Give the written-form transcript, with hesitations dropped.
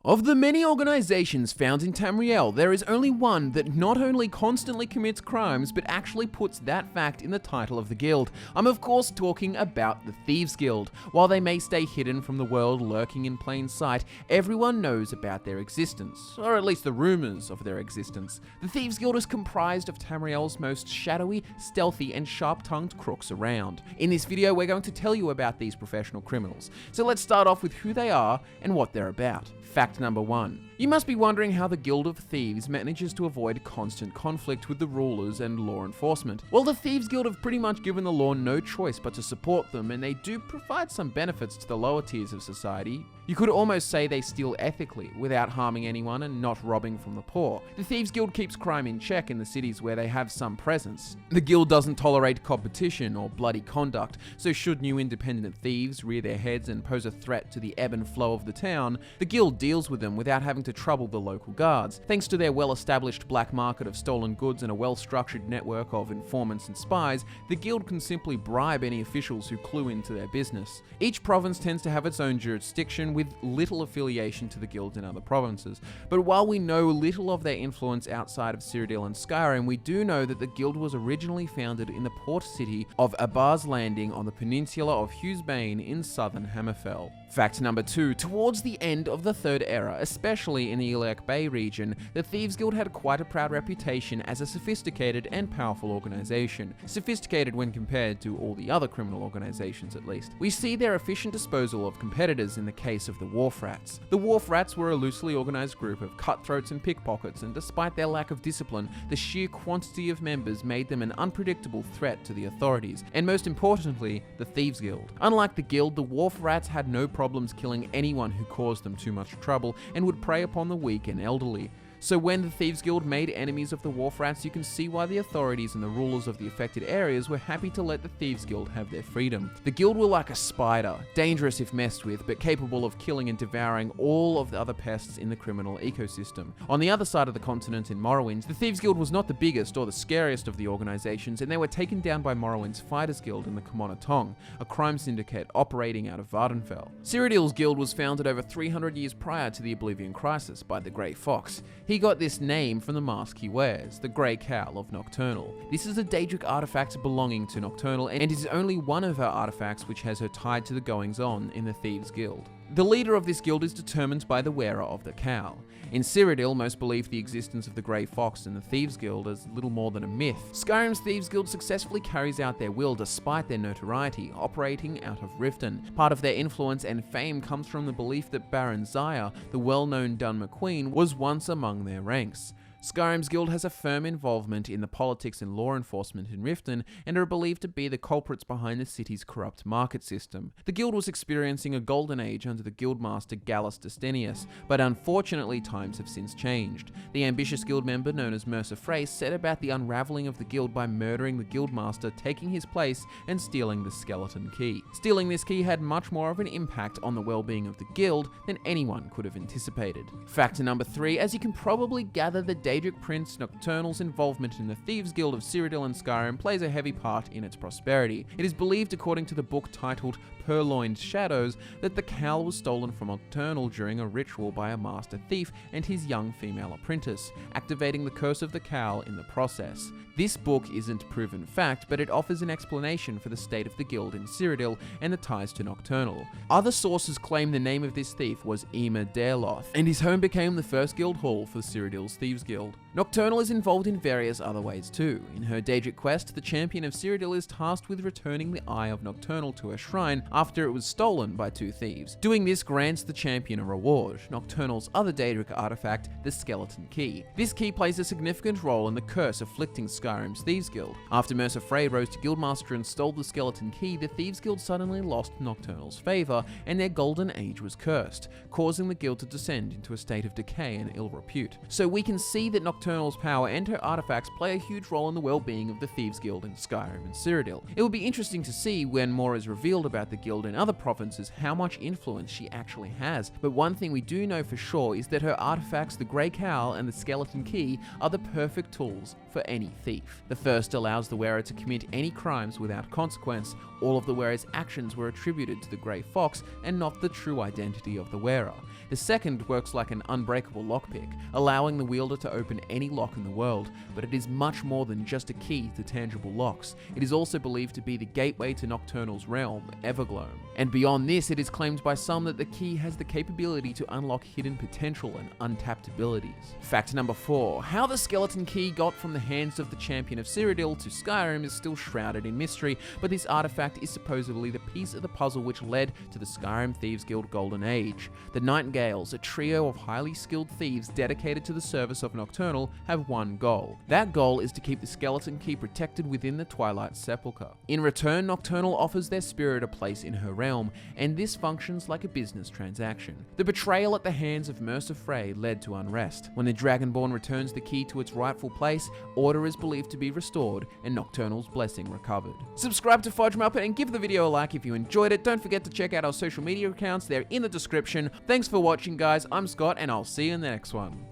Of the many organizations found in Tamriel, there is only one that not only constantly commits crimes, but actually puts that fact in the title of the guild. I'm of course talking about the Thieves Guild. While they may stay hidden from the world, lurking in plain sight, everyone knows about their existence, or at least the rumors of their existence. The Thieves Guild is comprised of Tamriel's most shadowy, stealthy, and sharp-tongued crooks around. In this video, we're going to tell you about these professional criminals. So let's start off with who they are and what they're about. Fact number 1. You must be wondering how the Guild of Thieves manages to avoid constant conflict with the rulers and law enforcement. Well, the Thieves Guild have pretty much given the law no choice but to support them, and they do provide some benefits to the lower tiers of society. You could almost say they steal ethically, without harming anyone and not robbing from the poor. The Thieves Guild keeps crime in check in the cities where they have some presence. The guild doesn't tolerate competition or bloody conduct, so should new independent thieves rear their heads and pose a threat to the ebb and flow of the town, the guild deals with them without having to trouble the local guards. Thanks to their well-established black market of stolen goods and a well-structured network of informants and spies, the guild can simply bribe any officials who clue into their business. Each province tends to have its own jurisdiction with little affiliation to the guilds in other provinces. But while we know little of their influence outside of Cyrodiil and Skyrim, we do know that the guild was originally founded in the port city of Abar's Landing on the peninsula of Hughesbane in southern Hammerfell. Fact number 2. Towards the end of the Third Era, especially in the Iliac Bay region, the Thieves Guild had quite a proud reputation as a sophisticated and powerful organization. Sophisticated when compared to all the other criminal organizations, at least. We see their efficient disposal of competitors in the case of the Wharf Rats. The Wharf Rats were a loosely organized group of cutthroats and pickpockets, and despite their lack of discipline, the sheer quantity of members made them an unpredictable threat to the authorities, and most importantly, the Thieves Guild. Unlike the guild, the Wharf Rats had no problems killing anyone who caused them too much trouble and would prey upon the weak and elderly. So when the Thieves Guild made enemies of the Wharf Rats, you can see why the authorities and the rulers of the affected areas were happy to let the Thieves Guild have their freedom. The guild were like a spider, dangerous if messed with, but capable of killing and devouring all of the other pests in the criminal ecosystem. On the other side of the continent in Morrowind, the Thieves Guild was not the biggest or the scariest of the organizations, and they were taken down by Morrowind's Fighters Guild in the Commoner Tong, a crime syndicate operating out of Vardenfell. Cyrodiil's guild was founded over 300 years prior to the Oblivion Crisis by the Grey Fox. He got this name from the mask he wears, the Grey Cowl of Nocturnal. This is a Daedric artifact belonging to Nocturnal, and is only one of her artifacts which has her tied to the goings-on in the Thieves Guild. The leader of this guild is determined by the wearer of the cowl. In Cyrodiil, most believe the existence of the Grey Fox and the Thieves Guild is little more than a myth. Skyrim's Thieves Guild successfully carries out their will despite their notoriety, operating out of Riften. Part of their influence and fame comes from the belief that Baron Zaya, the well-known Dun McQueen, was once among their ranks. Skyrim's guild has a firm involvement in the politics and law enforcement in Riften, and are believed to be the culprits behind the city's corrupt market system. The guild was experiencing a golden age under the guildmaster Gallus Destinius, but unfortunately times have since changed. The ambitious guild member known as Mercer Frey set about the unraveling of the guild by murdering the guildmaster, taking his place, and stealing the skeleton key. Stealing this key had much more of an impact on the well-being of the guild than anyone could have anticipated. Factor number 3, as you can probably gather, the Daedric Prince Nocturnal's involvement in the Thieves Guild of Cyrodiil and Skyrim plays a heavy part in its prosperity. It is believed, according to the book titled Purloined Shadows, that the cowl was stolen from Nocturnal during a ritual by a master thief and his young female apprentice, activating the curse of the cowl in the process. This book isn't proven fact, but it offers an explanation for the state of the guild in Cyrodiil and the ties to Nocturnal. Other sources claim the name of this thief was Emer Dareloth, and his home became the first guild hall for Cyrodiil's Thieves Guild. Nocturnal is involved in various other ways too. In her Daedric quest, the champion of Cyrodiil is tasked with returning the Eye of Nocturnal to her shrine after it was stolen by 2 thieves. Doing this grants the champion a reward, Nocturnal's other Daedric artifact, the Skeleton Key. This key plays a significant role in the curse afflicting Skyrim's Thieves Guild. After Mercer Frey rose to Guildmaster and stole the Skeleton Key, the Thieves Guild suddenly lost Nocturnal's favor, and their golden age was cursed, causing the guild to descend into a state of decay and ill repute. So we can see that Nocturnal Nocturnal's power and her artifacts play a huge role in the well-being of the Thieves Guild in Skyrim and Cyrodiil. It will be interesting to see when more is revealed about the guild in other provinces how much influence she actually has, but one thing we do know for sure is that her artifacts, the Grey Cowl and the Skeleton Key, are the perfect tools for any thief. The first allows the wearer to commit any crimes without consequence. All of the wearer's actions were attributed to the Grey Fox and not the true identity of the wearer. The second works like an unbreakable lockpick, allowing the wielder to open any lock in the world, but it is much more than just a key to tangible locks. It is also believed to be the gateway to Nocturnal's realm, Evergloam. And beyond this, it is claimed by some that the key has the capability to unlock hidden potential and untapped abilities. Fact number 4. How the Skeleton Key got from the hands of the champion of Cyrodiil to Skyrim is still shrouded in mystery, but this artifact is supposedly the piece of the puzzle which led to the Skyrim Thieves Guild Golden Age. The Nightingales, a trio of highly skilled thieves dedicated to the service of Nocturnal, have one goal. That goal is to keep the Skeleton Key protected within the Twilight Sepulchre. In return, Nocturnal offers their spirit a place in her realm, and this functions like a business transaction. The betrayal at the hands of Mercer Frey led to unrest. When the Dragonborn returns the key to its rightful place, order is believed to be restored and Nocturnal's blessing recovered. Subscribe to Fudge Muppet and give the video a like if you enjoyed it. Don't forget to check out our social media accounts, they're in the description. Thanks for watching, guys. I'm Scott, and I'll see you in the next one.